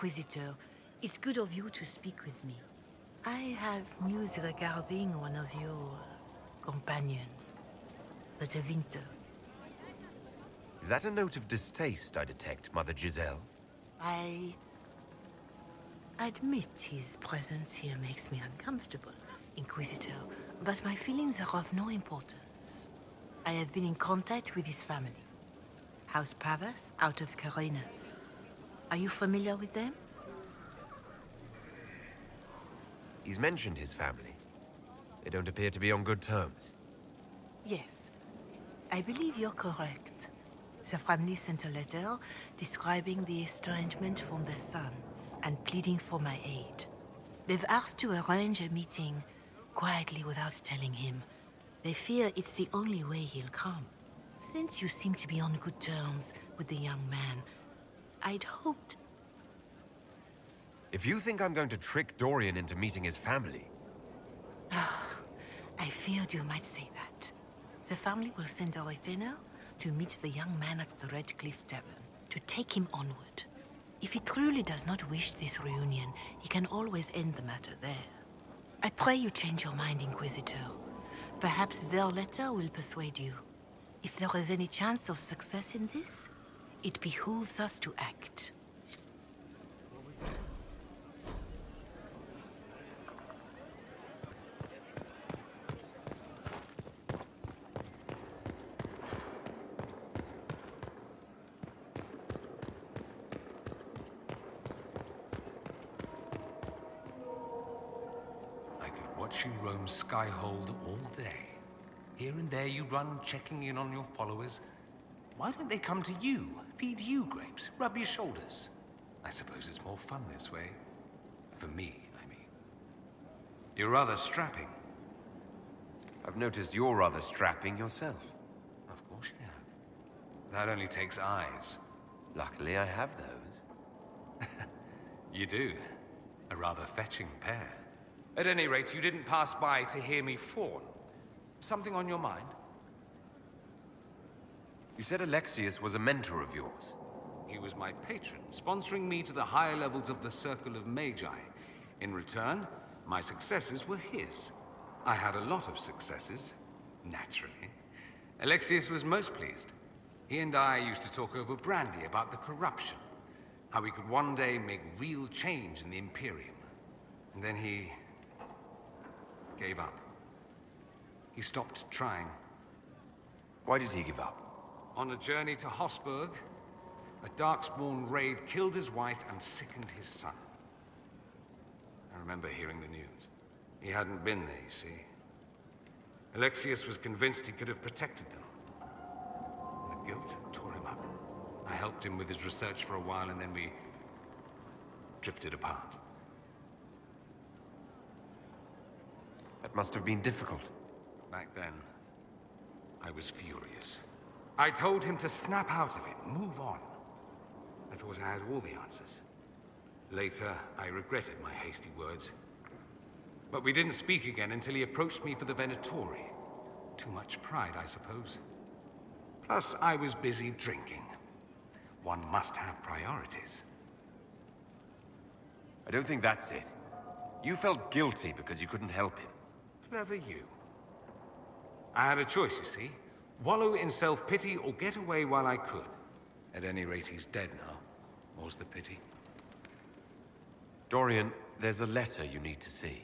Inquisitor. It's good of you to speak with me. I have news regarding one of your companions, the Tevinter. Is that a note of distaste I detect, Mother Giselle? I admit his presence here makes me uncomfortable, Inquisitor, but my feelings are of no importance. I have been in contact with his family. House Pavas, out of Carenas. Are you familiar with them? He's mentioned his family. They don't appear to be on good terms. Yes. I believe you're correct. The family sent a letter describing the estrangement from their son and pleading for my aid. They've asked to arrange a meeting quietly without telling him. They fear it's the only way he'll come. Since you seem to be on good terms with the young man, I'd hoped... If you think I'm going to trick Dorian into meeting his family... I feared you might say that. The family will send a retainer to meet the young man at the Red Cliff Tavern, to take him onward. If he truly does not wish this reunion, he can always end the matter there. I pray you change your mind, Inquisitor. Perhaps their letter will persuade you. If there is any chance of success in this, it behooves us to act. You roam Skyhold all day. Here and there you run, checking in on your followers. Why don't they come to you, feed you grapes, rub your shoulders? I suppose it's more fun this way. For me, I mean. You're rather strapping. I've noticed you're rather strapping yourself. Of course you have. That only takes eyes. Luckily, I have those. You do. A rather fetching pair. At any rate, you didn't pass by to hear me fawn. Something on your mind? You said Alexius was a mentor of yours. He was my patron, sponsoring me to the higher levels of the Circle of Magi. In return, my successes were his. I had a lot of successes, naturally. Alexius was most pleased. He and I used to talk over brandy about the corruption, how we could one day make real change in the Imperium. And then he gave up. He stopped trying. Why did he give up? On a journey to Hosburg, a Darkspawn raid killed his wife and sickened his son. I remember hearing the news. He hadn't been there, you see. Alexius was convinced he could have protected them. The guilt tore him up. I helped him with his research for a while, and then we drifted apart. That must have been difficult. Back then, I was furious. I told him to snap out of it, move on. I thought I had all the answers. Later, I regretted my hasty words. But we didn't speak again until he approached me for the Venatori. Too much pride, I suppose. Plus, I was busy drinking. One must have priorities. I don't think that's it. You felt guilty because you couldn't help him. Clever you. I had a choice, you see. Wallow in self-pity or get away while I could. At any rate, he's dead now. More's the pity. Dorian, there's a letter you need to see.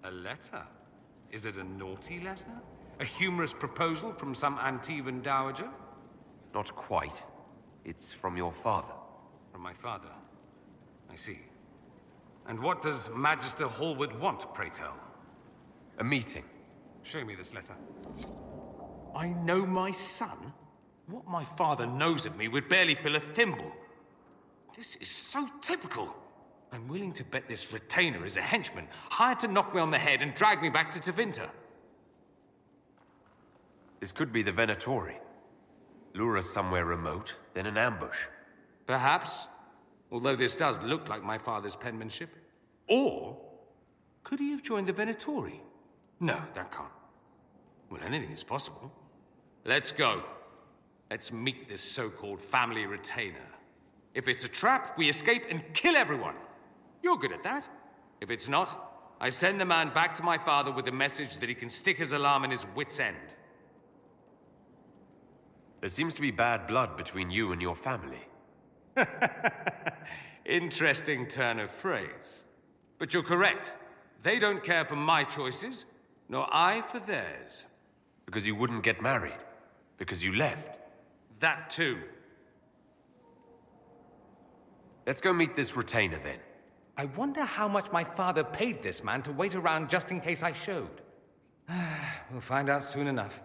A letter? Is it a naughty letter? A humorous proposal from some Antivan dowager? Not quite. It's from your father. From my father? I see. And what does Magister Hallward want, pray tell? A meeting. Show me this letter. I know my son? What my father knows of me would barely fill a thimble. This is so typical. I'm willing to bet this retainer is a henchman, hired to knock me on the head and drag me back to Tevinter. This could be the Venatori. Lure us somewhere remote, then an ambush. Perhaps. Although this does look like my father's penmanship. Or, could he have joined the Venatori? No, that can't. Well, anything is possible. Let's go. Let's meet this so-called family retainer. If it's a trap, we escape and kill everyone. You're good at that. If it's not, I send the man back to my father with a message that he can stick his alarm in his wit's end. There seems to be bad blood between you and your family. Interesting turn of phrase. But you're correct. They don't care for my choices, nor I for theirs. Because you wouldn't get married. Because you left. That too. Let's go meet this retainer then. I wonder how much my father paid this man to wait around just in case I showed. We'll find out soon enough.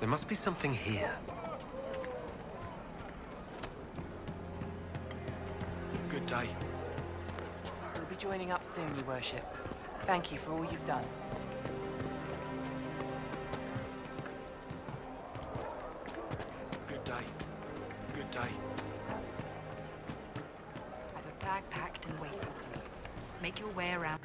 There must be something here. Good day. We'll be joining up soon, Your Worship. Thank you for all you've done. Good day. Good day. I've a bag packed and waiting for you. Make your way around.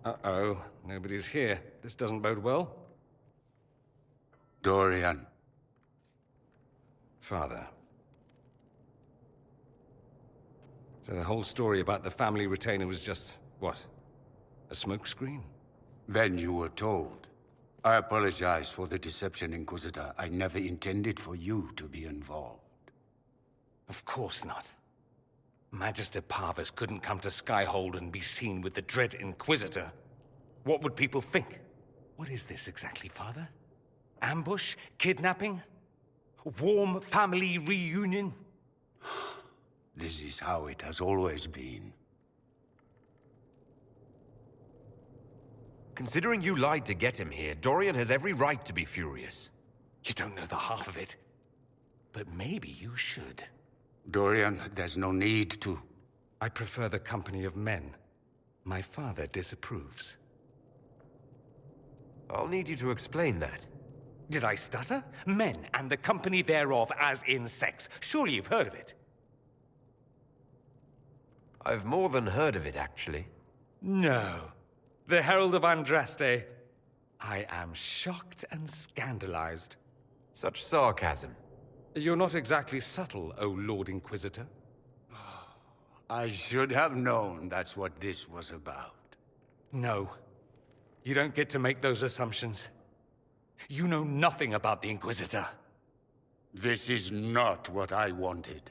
Uh-oh, nobody's here. This doesn't bode well. Dorian. Father. So the whole story about the family retainer was just, what? A smokescreen? Then you were told. I apologize for the deception, Inquisitor. I never intended for you to be involved. Of course not. Magister Parvus couldn't come to Skyhold and be seen with the dread Inquisitor. What would people think? What is this exactly, Father? Ambush? Kidnapping? Warm family reunion? This is how it has always been. Considering you lied to get him here, Dorian has every right to be furious. You don't know the half of it. But maybe you should. Dorian, there's no need to. I prefer the company of men. My father disapproves. I'll need you to explain that. Did I stutter? Men and the company thereof, as in sex. Surely you've heard of it. I've more than heard of it, actually. No. The Herald of Andraste. I am shocked and scandalized. Such sarcasm. You're not exactly subtle, O Lord Inquisitor. I should have known that's what this was about. No. You don't get to make those assumptions. You know nothing about the Inquisitor. This is not what I wanted.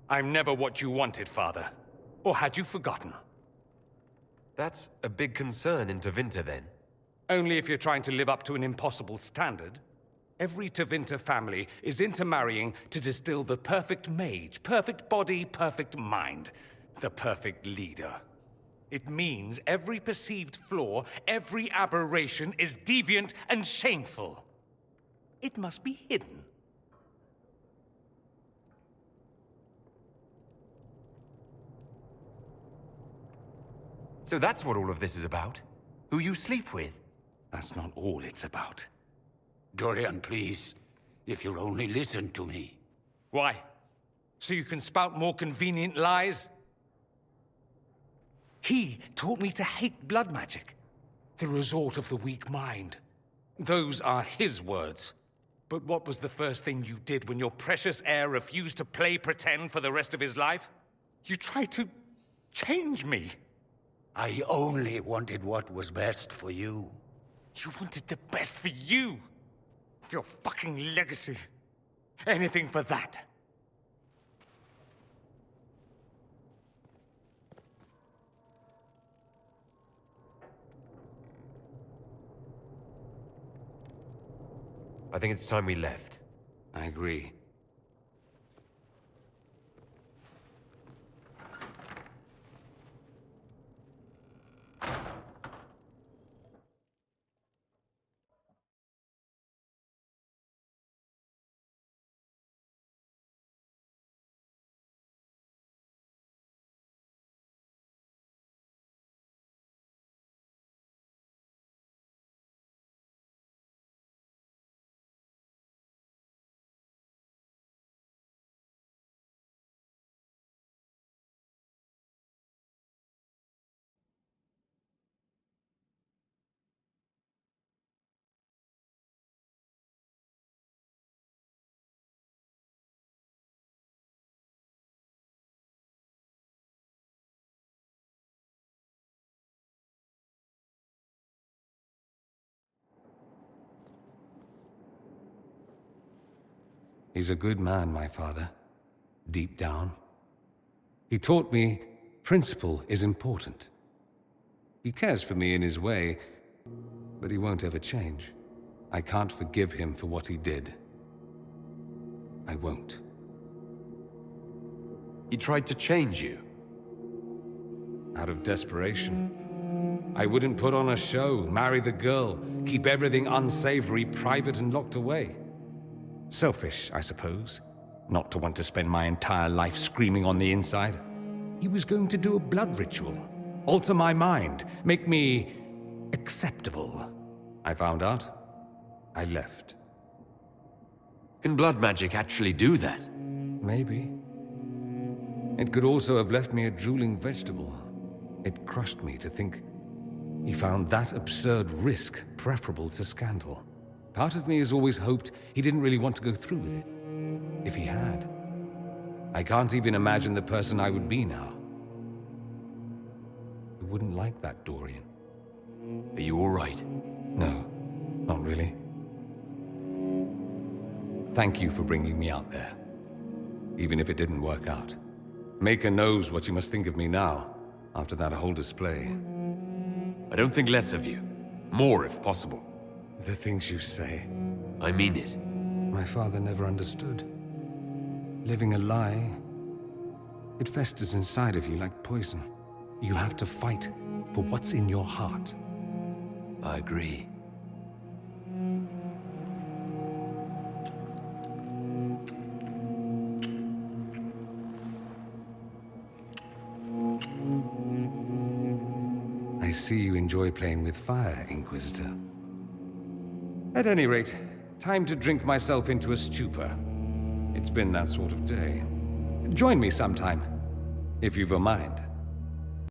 I'm never what you wanted, Father. Or had you forgotten? That's a big concern in Tevinter, then. Only if you're trying to live up to an impossible standard. Every Tevinter family is intermarrying to distill the perfect mage, perfect body, perfect mind, the perfect leader. It means every perceived flaw, every aberration is deviant and shameful. It must be hidden. So that's what all of this is about? Who you sleep with? That's not all it's about. Dorian, please. If you'll only listen to me. Why? So you can spout more convenient lies? He taught me to hate blood magic. The resort of the weak mind. Those are his words. But what was the first thing you did when your precious heir refused to play pretend for the rest of his life? You tried to change me. I only wanted what was best for you. You wanted the best for you. Your fucking legacy. Anything for that. I think it's time we left. I agree. He's a good man, my father. Deep down. He taught me principle is important. He cares for me in his way, but he won't ever change. I can't forgive him for what he did. I won't. He tried to change you. Out of desperation. I wouldn't put on a show, marry the girl, keep everything unsavory, private and locked away. Selfish, I suppose. Not to want to spend my entire life screaming on the inside. He was going to do a blood ritual. Alter my mind. Make me acceptable. I found out. I left. Can blood magic actually do that? Maybe. It could also have left me a drooling vegetable. It crushed me to think he found that absurd risk preferable to scandal. Part of me has always hoped he didn't really want to go through with it. If he had. I can't even imagine the person I would be now. I wouldn't like that, Dorian. Are you all right? No, not really. Thank you for bringing me out there. Even if it didn't work out. Maker knows what you must think of me now, after that whole display. I don't think less of you. More, if possible. The things you say. I mean it. My father never understood. Living a lie, it festers inside of you like poison. You have to fight for what's in your heart. I agree. I see you enjoy playing with fire, Inquisitor. At any rate, time to drink myself into a stupor. It's been that sort of day. Join me sometime, if you've a mind.